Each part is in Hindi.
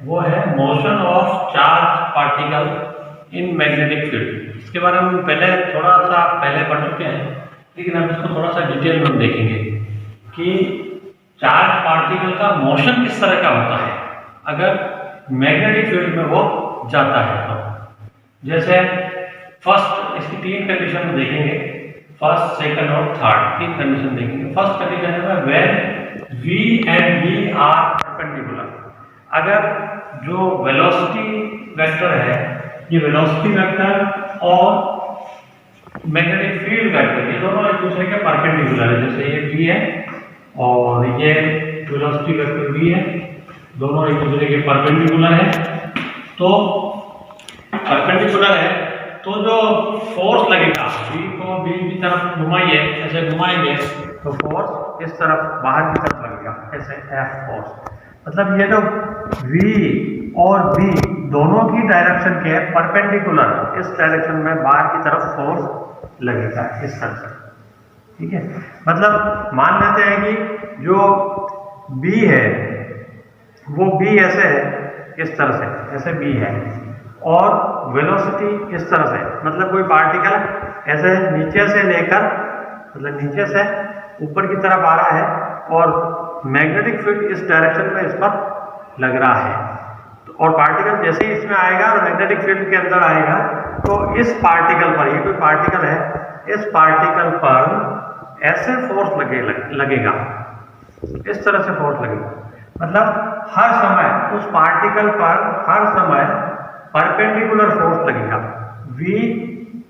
वो है motion of charge particle in magnetic field. इसके बारे में पहले थोड़ा सा पढ़ चुके हैं, लेकिन अब इसको थोड़ा सा डिटेल में देखेंगे कि चार्ज पार्टिकल का मोशन किस तरह का होता है अगर मैग्नेटिक फील्ड में वो जाता है। तो जैसे फर्स्ट इसकी 3 कंडीशन में देखेंगे, फर्स्ट, सेकंड और थर्ड 3 कंडीशन देखेंगे। फर्स्ट कंडीशन है when v and b are perpendicular. अगर जो वेलोसिटी वेक्टर है, ये वेलोसिटी वेक्टर और मैग्नेटिक फील्ड वेक्टर ये दोनों एक दूसरे के परपेंडिकुलर है। जैसे ये v है और ये वेलोसिटी वेक्टर v है, दोनों एक दूसरे के परपेंडिकुलर है। तो परपेंडिकुलर है तो जो फोर्स लगेगा v को b की तरफ घुमाइए, ऐसे घुमाएंगे तो फोर्स इस तरफ बाहर की तरफ लगेगा, ऐसे F फोर्स। मतलब ये जो v और b दोनों की डायरेक्शन के परपेंडिकुलर, इस डायरेक्शन में बाहर की तरफ फोर्स लगेगा इस तरह से। ठीक है, मतलब मान लेते हैं कि जो b है वो b ऐसे है, इस तरह से, ऐसे b है और वेलोसिटी इस तरह से, मतलब कोई पार्टिकल ऐसे नीचे से लेकर, मतलब नीचे से ऊपर की तरफ आ रहा है और मैग्नेटिक फील्ड इस डायरेक्शन में इस पर लग रहा है। और पार्टिकल जैसे ही इसमें आएगा और मैग्नेटिक फील्ड के अंदर आएगा तो इस पार्टिकल पर, ये कोई पार्टिकल है, इस पार्टिकल पर ऐसे फोर्स लगेगा, इस तरह से फोर्स लगेगा। मतलब हर समय उस पार्टिकल पर हर समय परपेंडिकुलर फोर्स लगेगा, v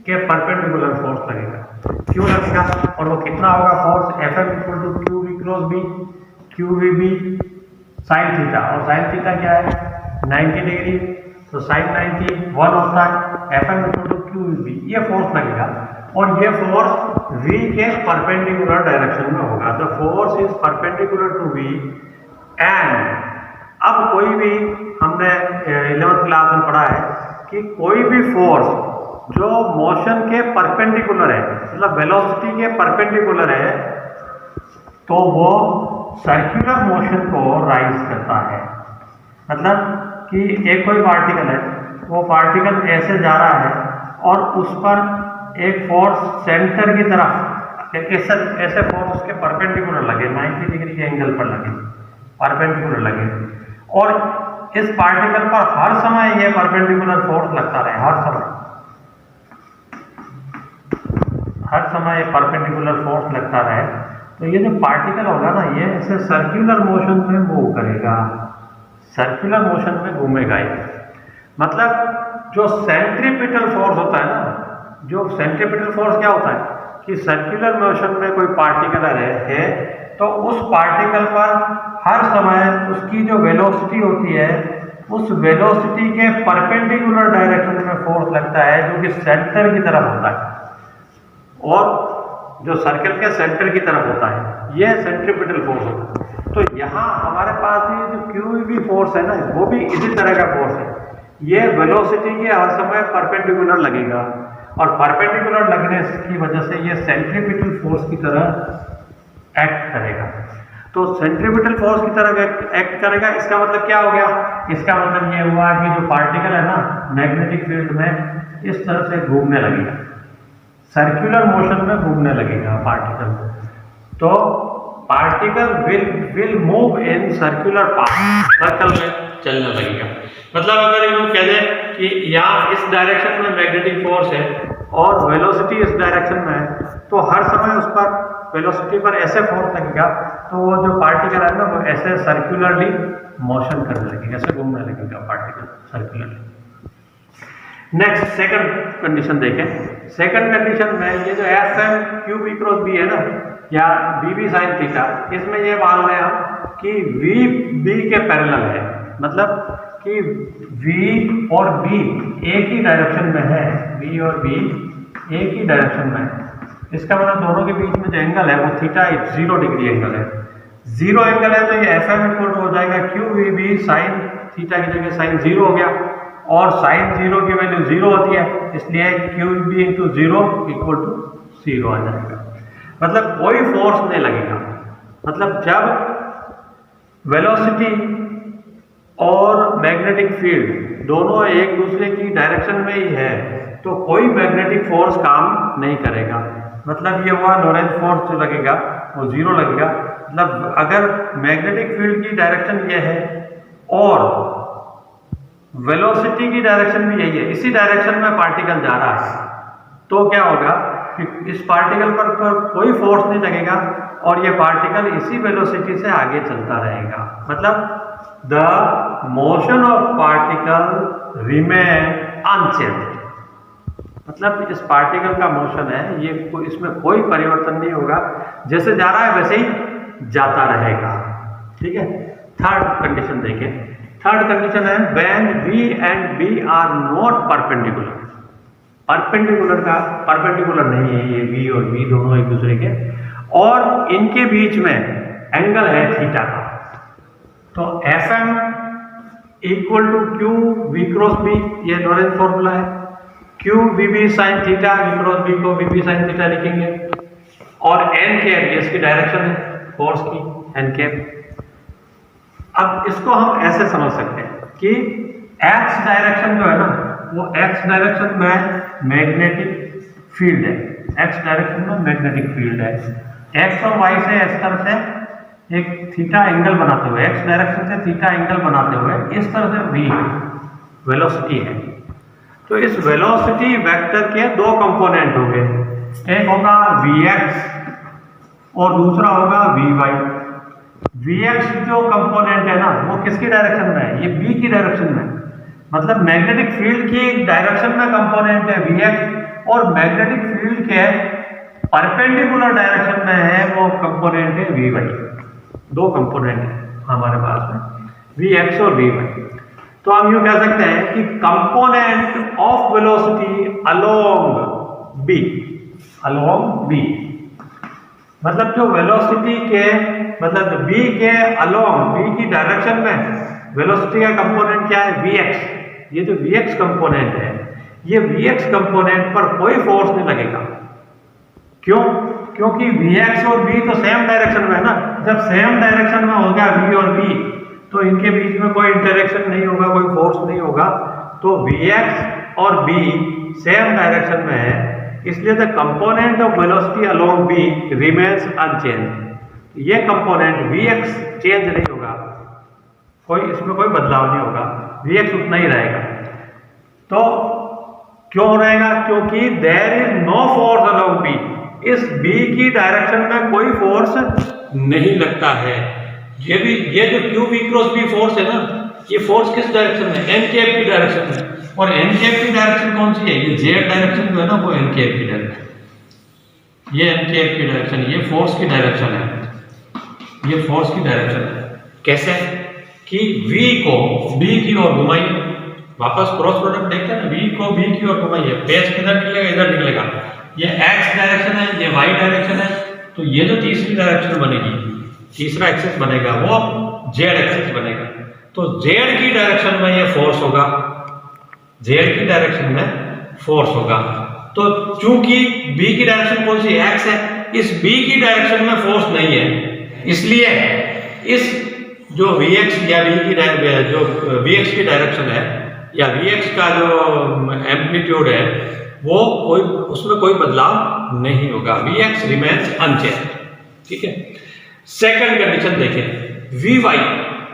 के परपेंडिकुलर फोर्स लगेगा। क्यों लगेगा और वो कितना होगा force? Fm = qv cross b, qvb sin theta, और sin थीटा क्या है? 90 डिग्री, तो sin 90 1 होता है। Fm = qvb, ये फोर्स लगेगा और ये फोर्स v के परपेंडिकुलर डायरेक्शन में होगा। The force is perpendicular to v and, अब कोई भी, हमने 11th क्लास में पढ़ा है कि कोई भी फोर्स जो मोशन के परपेंडिकुलर है, मतलब वेलोसिटी के परपेंडिकुलर है, तो वो सर्कुलर मोशन को राइज करता है। मतलब कि एक कोई पार्टिकल है, वो पार्टिकल ऐसे जा रहा है और उस पर एक फोर्स सेंटर की तरफ, ऐसे फोर्स उसके परपेंडिकुलर लगे, 90 डिग्री के एंगल पर लगे, परपेंडिकुलर लगे, और इस पार्टिकल पर हर समय ये परपेंडिकुलर फोर्स लगता रहे, हर समय परपेंडिकुलर फोर्स लगता रहे, तो ये जो पार्टिकल होगा ना, ये ऐसे सर्कुलर मोशन में मूव करेगा, सर्कुलर मोशन में घूमेगा ये। मतलब जो सेंट्रीपिटल फोर्स होता है ना, जो सेंट्रीपिटल फोर्स क्या होता है कि सर्कुलर मोशन में कोई पार्टिकल है तो उस पार्टिकल पर हर समय उसकी जो वेलोसिटी होती है, उस वेलोसिटी के परपेंडिकुलर डायरेक्शन में फोर्स लगता है, जो कि सेंटर की तरफ होता है और जो सर्कल के सेंटर की तरफ होता है, यह सेंट्रीपिटल फोर्स होता है। तो यहाँ हमारे पास ये जो क्यूबी फोर्स है ना, वो भी इसी तरह का फोर्स है। ये वेलोसिटी के हर समय परपेंडिकुलर लगेगा और परपेंडिकुलर लगने की वजह से ये सेंट्रीपिटल फोर्स की तरह एक्ट करेगा। तो सेंट्रीपिटल फोर्स की तरह एक्ट करेगा, इसका मतलब क्या हो गया? इसका मतलब ये हुआ कि जो पार्टिकल है ना, मैग्नेटिक फील्ड में इस तरह से घूमने लगेगा, सर्कुलर मोशन में घूमने लगेगा पार्टिकल। तो particle will move in circular path, circle में चलने लगेगा। मतलब अगर यूँ कह दें कि यहाँ इस डायरेक्शन में मैग्नेटिक फोर्स है और वेलोसिटी इस डायरेक्शन में है, तो हर समय उस पर वेलोसिटी पर ऐसे फोर्स लगेगा तो वो जो पार्टिकल है ना, वो ऐसे सर्कुलरली मोशन करने लगेगा, ऐसे घूमने लगेगा particle circularly. Next second condition देखें। सेकंड कंडीशन में ये जो Fm qb क्रॉस b है ना, या bb sin थीटा, इसमें ये मान लें हम कि v b के पैरेलल है, मतलब कि v और b एक ही डायरेक्शन में है, v और b एक ही डायरेक्शन में है। इसका मतलब दोनों के बीच में जो एंगल है वो थीटा 0 डिग्री एंगल है। 0 एंगल है तो ये Fm इक्वल हो जाएगा qvb sin थीटा की जगह sin 0 हो गया, और sin 0 की वैल्यू 0 होती है, इसलिए qb × 0 = 0 आ जाएगा। मतलब कोई फोर्स नहीं लगेगा। मतलब जब वेलोसिटी और मैग्नेटिक फील्ड दोनों एक दूसरे की डायरेक्शन में ही है, तो कोई मैग्नेटिक फोर्स काम नहीं करेगा। मतलब ये हुआ लोरेंज फोर्स जो लगेगा वो 0 लगेगा। मतलब अगर मैग्नेटिक फील्ड की डायरेक्शन ये है और वेलोसिटी की डायरेक्शन भी यही है, इसी डायरेक्शन में पार्टिकल जा रहा है, तो क्या होगा कि इस पार्टिकल पर कोई फोर्स नहीं लगेगा और ये पार्टिकल इसी वेलोसिटी से आगे चलता रहेगा। मतलब the motion of particle remain unchanged. मतलब इस पार्टिकल का मोशन है ये इसमें कोई परिवर्तन नहीं होगा, जैसे जा रहा है वैसे ही जाता रहेगा। ठीक है। थर्ड कंडीशन देखें। थर्ड कंडीशन है when V and B are not perpendicular. Perpendicular नहीं है ये V और B दोनों एक दूसरे के, और इनके बीच में एंगल है थीटा का। तो Fm equal to Q V cross B, ये लोरेंज फॉर्मूला है। Q VB sine theta, V cross B को VB साइन थीटा लिखेंगे, और n कैप ये इसकी डायरेक्शन है फोर्स की, n कैप। अब इसको हम ऐसे समझ सकते हैं कि x डायरेक्शन जो है ना वो x डायरेक्शन में मैग्नेटिक फील्ड है, x डायरेक्शन में मैग्नेटिक फील्ड है। x और y से इस तरह से एक थीटा एंगल बनाते हुए, x डायरेक्शन से थीटा एंगल बनाते हुए इस तरह से v वेलोसिटी है। तो इस वेलोसिटी वेक्टर के दो कंपोनेंट होंगे, एक होगा vx और दूसरा होगा vy। vx जो कंपोनेंट है ना वो किसकी डायरेक्शन में है, ये b की डायरेक्शन में। मतलब मैग्नेटिक फील्ड की डायरेक्शन में कंपोनेंट है vx, और मैग्नेटिक फील्ड के परपेंडिकुलर डायरेक्शन में है वो कंपोनेंट है vy। दो कंपोनेंट है हमारे पास में, vx और vy। तो हम यूं कह सकते हैं कि component of velocity along b, मतलब जो वेलोसिटी के मतलब b के अलोंग, b की डायरेक्शन में वेलोसिटी का कंपोनेंट क्या है, vx। ये जो vx कंपोनेंट है, ये vx कंपोनेंट पर कोई फोर्स नहीं लगेगा। क्यों? क्योंकि vx और b तो सेम डायरेक्शन में है ना। जब सेम डायरेक्शन में हो गया v और b, तो इनके बीच में कोई इंटरेक्शन नहीं होगा, कोई फोर्स नहीं होगा। तो vx और b सेम डायरेक्शन में है, इसलिए the component of velocity along b remains unchanged. ये कंपोनेंट vx चेंज नहीं होगा, इसमें कोई बदलाव नहीं होगा, vx उतना ही रहेगा। तो क्यों रहेगा? क्योंकि there is no force along b। इस b की डायरेक्शन में कोई फोर्स नहीं लगता है। ये जो q v cross b force है ना, ये फोर्स किस डायरेक्शन में, n कैप की डायरेक्शन में। और n कैप की डायरेक्शन कौन सी है, ये z डायरेक्शन जो है ना वो n कैप की डायरेक्शन, ये n कैप की डायरेक्शन, ये फोर्स की डायरेक्शन है, ये फोर्स की डायरेक्शन है। कैसे कि v को b की ओर घुमाइए, वापस क्रॉस प्रोडक्ट देखते हैं ना, v को b की ओर घुमाइए, पेज किधर निकलेगा, इधर निकलेगा। ये x डायरेक्शन है, ये y डायरेक्शन है, तो ये जो तीसरी डायरेक्शन बनेगी, तीसरा एक्सिस बनेगा वो z एक्सिस बनेगा। तो z की डायरेक्शन में ये फोर्स होगा, z की डायरेक्शन में फोर्स होगा। तो चूंकि b की डायरेक्शन कौन सी x है, इस b की डायरेक्शन में फोर्स नहीं है, इसलिए इस जो vx या जो vx की डायरेक्शन है या vx का जो एम्पलीट्यूड है वो उसमें कोई बदलाव नहीं होगा, vx रिमेन्स अनचेंज्ड। ठीक है। सेकंड कंडीशन देखें, vy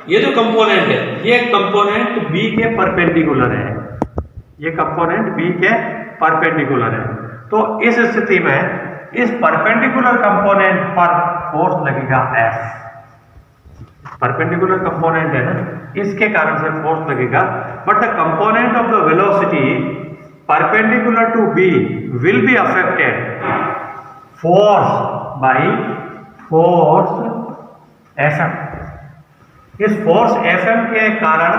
ये जो कंपोनेंट है, ये कंपोनेंट b के परपेंडिकुलर है, ये कंपोनेंट b के परपेंडिकुलर है। तो इस स्थिति में इस परपेंडिकुलर कंपोनेंट पर फोर्स लगेगा F। परपेंडिकुलर कंपोनेंट है ना, इसके कारण से फोर्स लगेगा। But the component of the velocity perpendicular to b will be affected force by force Fm। इस फोर्स Fm के कारण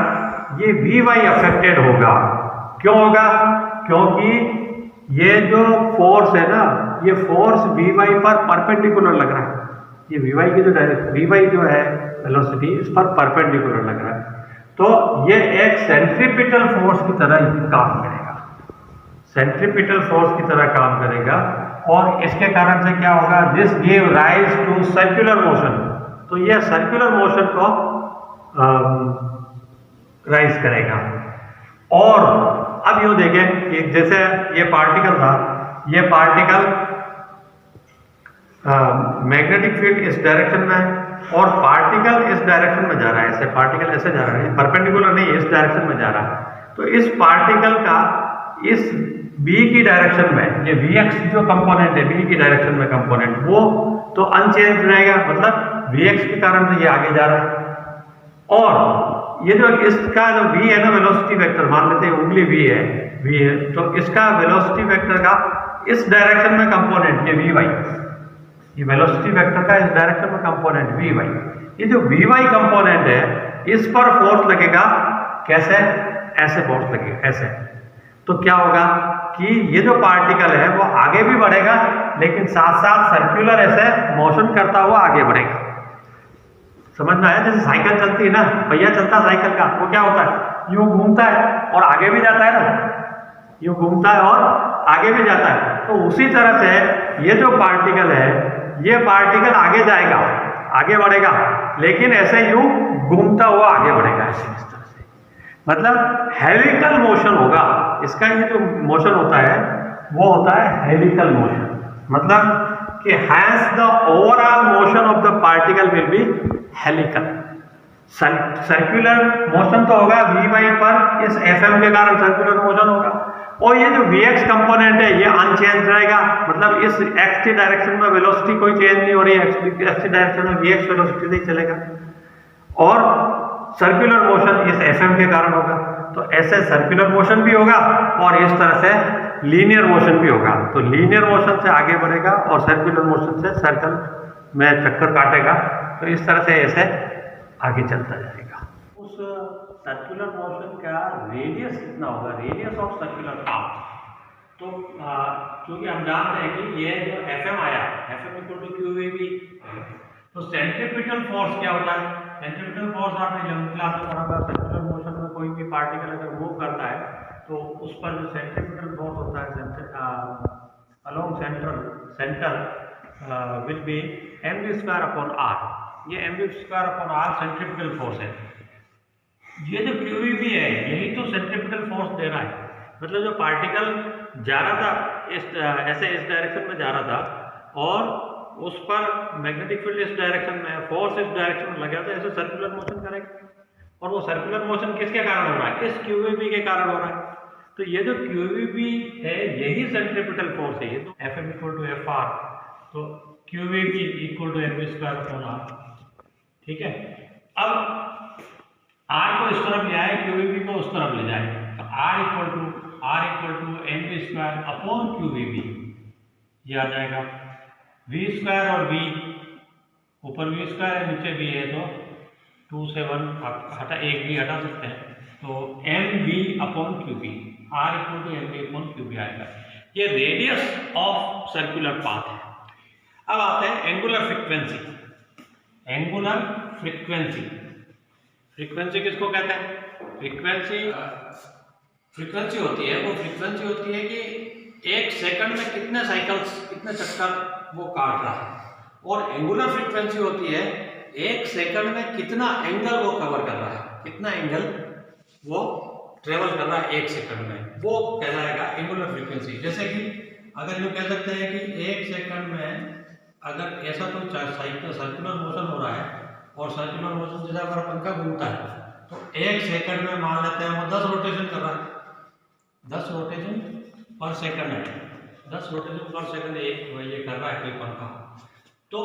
ये Vy अफेक्टेड होगा। क्यों होगा? क्योंकि ये जो फोर्स है ना, ये फोर्स Vy पर परपेंडिकुलर लग रहा है। ये Vy की Vy जो है वेलोसिटी, इस पर परपेंडिकुलर लग रहा है। तो ये एक सेंट्रीपिटल फोर्स की तरह काम करेगा, सेंट्रीपिटल फोर्स की तरह काम करेगा। और इसके कारण से क्या होगा, this give rise to circular motion. तो ये सर्कुलर मोशन को राइज करेगा। और अब यूं देखें कि जैसे ये पार्टिकल था, ये पार्टिकल मैग्नेटिक फील्ड इस डायरेक्शन में है और पार्टिकल इस डायरेक्शन में जा रहा है, ऐसे पार्टिकल ऐसे जा रहा है, परपेंडिकुलर नहीं, इस डायरेक्शन में जा रहा है। तो इस पार्टिकल का इस b की डायरेक्शन में, ये vx जो कंपोनेंट है b की डायरेक्शन में कंपोनेंट, वो तो अनचेंज रहेगा, मतलब vx के कारण से ये आगे जा रहा है। और ये जो इसका जो v है ना, वेलोसिटी वेक्टर, मान लेते हैं उंगली v है, तो इसका वेलोसिटी वेक्टर का इस डायरेक्शन में कंपोनेंट ये vy, ये वेलोसिटी वेक्टर का इस डायरेक्शन में कंपोनेंट vy, ये जो vy कंपोनेंट है इस पर फोर्स लगेगा, कैसे, ऐसे फोर्स लगेगा, ऐसे। तो क्या होगा कि ये जो पार्टिकल है वो आगे भी बढ़ेगा, लेकिन साथ साथ सर्कुलर ऐसे मोशन करता हुआ आगे बढ़ेगा। समझ में आया? जैसे साइकिल चलती है ना, पहिया चलता है साइकिल का, वो क्या होता है, यूं घूमता है और आगे भी जाता है ना, यूं घूमता है और आगे भी जाता है। तो उसी तरह से ये जो पार्टिकल है, ये पार्टिकल आगे जाएगा, आगे बढ़ेगा, लेकिन ऐसे यूं घूमता हुआ आगे बढ़ेगा, ऐसे इस तरह से, मतलब हेलिकल मोशन होगा इसका। ये जो मोशन होता है वो होता है हेलिकल मोशन, मतलब कि hence the overall motion of the particle will be helical. Circular motion तो होगा vy पर, इस fm के कारण सर्कुलर मोशन होगा। और ये जो vx कंपोनेंट है ये अनचेंज रहेगा, मतलब इस x की डायरेक्शन में वेलोसिटी कोई चेंज नहीं हो रही है, x की डायरेक्शन में vx वेलोसिटी से ही चलेगा। और सर्कुलर मोशन इस fm के कारण होगा। तो ऐसे सर्कुलर मोशन भी होगा और इस तरह से लीनियर मोशन भी होगा। तो लीनियर मोशन से आगे बढ़ेगा और सर्कुलर मोशन से सर्कल में चक्कर काटेगा। तो इस तरह से ऐसे आगे चलता जाएगा। उस सर्कुलर मोशन का रेडियस कितना होगा, रेडियस ऑफ सर्कुलर पाथ। तो क्योंकि हम जानते हैं कि ये जो fm आया, fm इक्वल टू qvb, तो सेंट्रीपिटल फोर्स क्या होता है, सेंट्रीपिटल फोर्स आपने 11th क्लास में पढ़ा था। सर्कुलर मोशन में कोई भी पार्टिकल अगर मूव करता है तो उस पर जो सेंट्रीपिटल फोर्स होता है along centre will be mv² upon r। ये mv² upon r centripetal force है। ये जो qvb है यही तो सेंट्रीपिटल फोर्स दे रहा है, मतलब जो पार्टिकल जा रहा था ऐसे इस डायरेक्शन में जा रहा था और उस पर मैग्नेटिक फील्ड इस डायरेक्शन में, फोर्स इस डायरेक्शन में लगा था, ऐसे सर्कुलर मोशन करेगा। और वो सर्कुलर मोशन किसके कारण हो रहा है, इस qvb के कारण हो रहा है। तो ये जो qvb है यही सेंट्रीपिटल फोर्स है। ये तो fm इक्वल टू fr, तो qvb equal to mv² upon r, ठीक है। अब r को इस तरफ ले आए, qvb को उस तरफ ले जाए, तो r equal to mv² upon qvb, ये आ जाएगा। v² और v, ऊपर v² है नीचे v है, तो 2 से 1 हटा, एक भी हटा सकते हैं, तो mv upon qb, r equal to mv upon qb आएगा। ये रेडियस ऑफ सर्कुलर पाथ है। अब आते हैं angular frequency. Angular frequency, frequency किसको कहते हैं, फ्रीक्वेंसी होती है, वो फ्रीक्वेंसी होती है कि एक सेकंड में कितने साइकिल्स, कितने चक्कर वो काट रहा है। और एंगुलर फ्रीक्वेंसी होती है एक सेकंड में कितना एंगल वो कवर कर रहा है, कितना एंगल वो ट्रेवल कर रहा है एक सेकंड में, वो कहलाएगा एंगुलर फ्रीक्वेंसी। जैसे कि अगर यूँ कह सकते हैं कि एक सेकंड में अगर ऐसा कोई सर्कुलर मोशन हो रहा है और सर्कुलर मोशन जैसे अगर पंखा घूमता है तो एक सेकंड में मान लेते हैं वो 10 रोटेशन कर रहा है, 10 रोटेशन पर सेकंड है, 10 रोटेशन पर सेकंड ये कर रहा है कोई पंखा। तो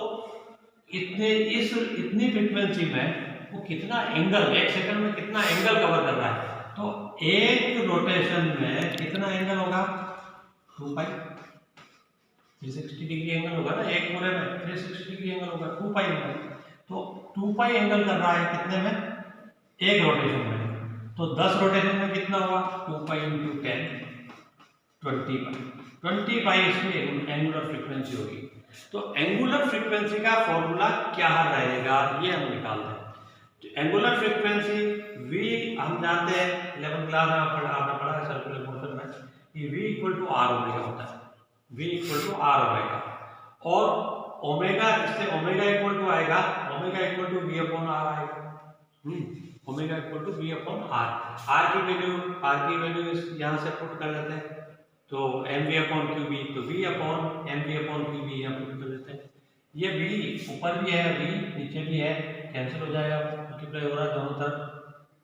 इतनी फ्रीक्वेंसी में वो कितना एंगल, एक सेकंड में कितना एंगल कवर कर रहा है। तो एक रोटेशन में कितना एंगल होगा, 2 पाई, 360 डिग्री एंगल होगा ना, एक पूरे में 360 डिग्री एंगल होगा, 2 पाई एंगल। तो 2 पाई एंगल कर रहा है कितने में, एक रोटेशन में। तो 10 रोटेशन में कितना हुआ, 2 पाई इंटू 10, 20 पाई इसमें एंगुलर फ्रीक्वेंसी होगी। तो एंगुलर फ्रीक्वेंसी का फॉर्मूला क्या रहेगा, ये हम निकाल दें। तो एंगुलर फ्रीक्वेंसी v हम जानते हैं 11th क्लास में आपने पढ़ा है सर्कुलर मोशन में कि v equal to r omega होता है, v equal to r omega. और ओमेगा, इससे ओमेगा इक्वल टू आएगा, omega equal to v upon r आएगा। Omega equal to v upon r. R की वैल्यू यहाँ से पुट कर देते हैं, तो M V upon Q B, तो v upon M V upon Q B यहाँ पुट कर देते हैं। ये वी ऊपर भी है, वी नीचे भी है, कैंसिल हो जाएगा, मल्टीप्लाई हो रहा है दोनों तरफ,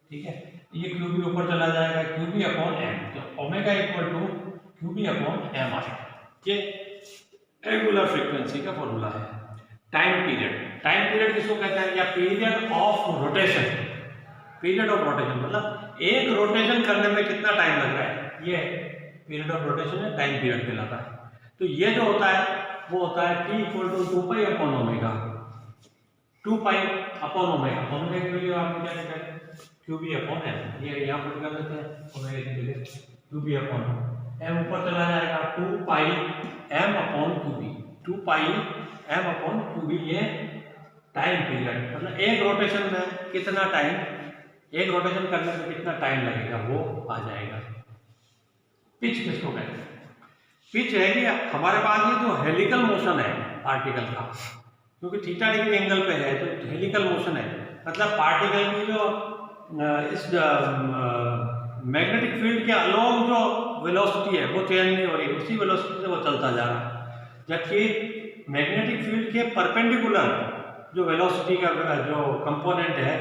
ठीक है। ये क्यू बी ऊपर चला जाएगा, क्यू बी अपॉन एम, तो omega equal to Q B upon M आएगा। ये एंगुलर फ्रीक्वेंसी का फॉर्मूला है। टाइम पीरियड किसको कहते हैं, या period of rotation. Period of rotation मतलब एक रोटेशन करने में कितना टाइम लग रहा है, ये पीरियड ऑफ रोटेशन है, टाइम पीरियड कहलाता है। तो ये जो होता है वो होता है t equal to 2 pi upon omega, 2 pi upon omega. Omega की वैल्यू आप क्या निकालें, क्यू बी अपॉन एम, ये यहाँ पर निकाल देते हैं ओमेगा की value Q B upon M, ऊपर चला जाएगा 2 pi M upon Q B, 2 pi M upon Q B. ये टाइम पीरियड मतलब एक रोटेशन में कितना टाइम, एक रोटेशन करने में कितना टाइम लगेगा वो आ जाएगा। पिच किसको कहते हैं, पिच है कि हमारे पास ये जो हेलिकल मोशन है पार्टिकल का, क्योंकि थीटा डिग्री एंगल पे है तो हेलिकल मोशन है, मतलब पार्टिकल की जो इस मैग्नेटिक फील्ड के अलोंग जो वेलोसिटी है वो चेंज नहीं हो रही, उसी वेलोसिटी से वो चलता जा रहा है। जबकि मैग्नेटिक फील्ड के परपेंडिकुलर जो वेलोसिटी का जो कंपोनेंट है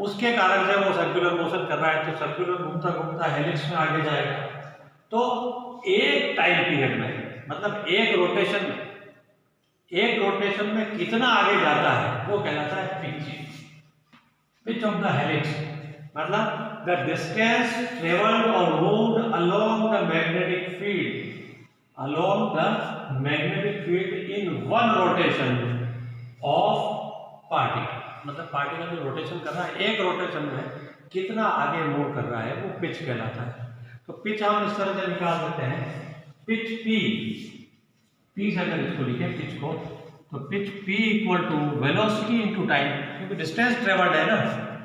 उसके कारण से वो सर्कुलर मोशन कर रहा है, तो सर्कुलर घूमता घूमता हेलिक्स में आगे जाएगा। तो एक टाइम पीरियड में मतलब एक रोटेशन में कितना आगे जाता है वो कहलाता है पिच ऑफ द हेलिक्स, मतलब द डिस्टेंस ट्रेवल्ड और moved along the magnetic field in one rotation of particle. मतलब पार्टिकल जो रोटेशन कर रहा है एक रोटेशन में कितना आगे मूव कर रहा है वो पिच कहलाता है। तो पिच हम इस तरह से निकाल देते हैं, पिच पी से अगर इसको लिखे पिच को, तो pitch p equal to velocity into time, क्योंकि डिस्टेंस ट्रेवल्ड है ना,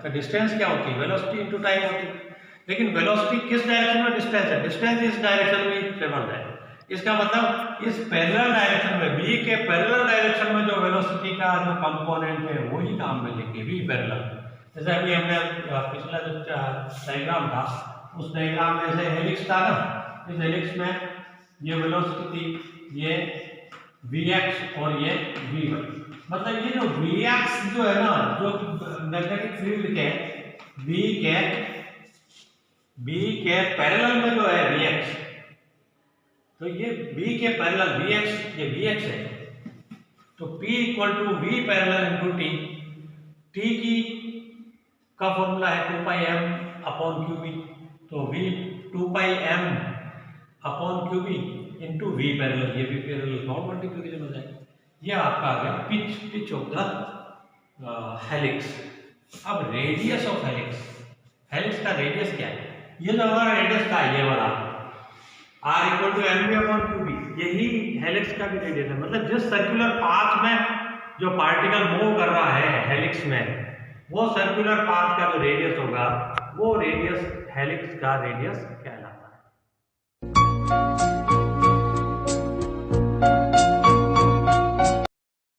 तो डिस्टेंस क्या होती है, वेलोसिटी इंटू टाइम होती है। लेकिन वेलोसिटी किस डायरेक्शन में डिस्टेंस है, डिस्टेंस इस डायरेक्शन में ट्रेवल्ड है, इसका मतलब इस पैरेलल डायरेक्शन में v के पैरेलल डायरेक्शन में जो वेलोसिटी का जो कंपोनेंट है वही काम में लेके v पैरेलल। जैसे अभी हमने पिछला जो डायग्राम था उस डायग्राम में से हेलिक्स था ना, इस हेलिक्स में ये वेलोसिटी थी, ये vx और ये vy, मतलब ये जो vx जो है ना, जो मैग्नेटिक फील्ड के v के पैरेलल में जो है vx, तो ये v के पैरेलल vx, ये vx है, तो p equal to v parallel into t की का फॉर्मूला है 2 pi m upon Q B, तो v 2 pi m upon Q B into V parallel, ये भी पैरेलल नॉन मल्टीप्लिकेशन हो जाएगा। ये आपका आ गया पिच ऑफ द हेलिक्स। अब रेडियस ऑफ हेलिक्स का रेडियस क्या है, ये जो हमारा रेडियस का ये वाला r equal to M B upon Q B, यही हेलिक्स का भी रेडियस है। मतलब जिस सर्कुलर पाथ में जो पार्टिकल मूव कर रहा है हेलिक्स में, वो सर्कुलर पाथ का जो रेडियस होगा वो रेडियस हेलिक्स का रेडियस कहलाता है।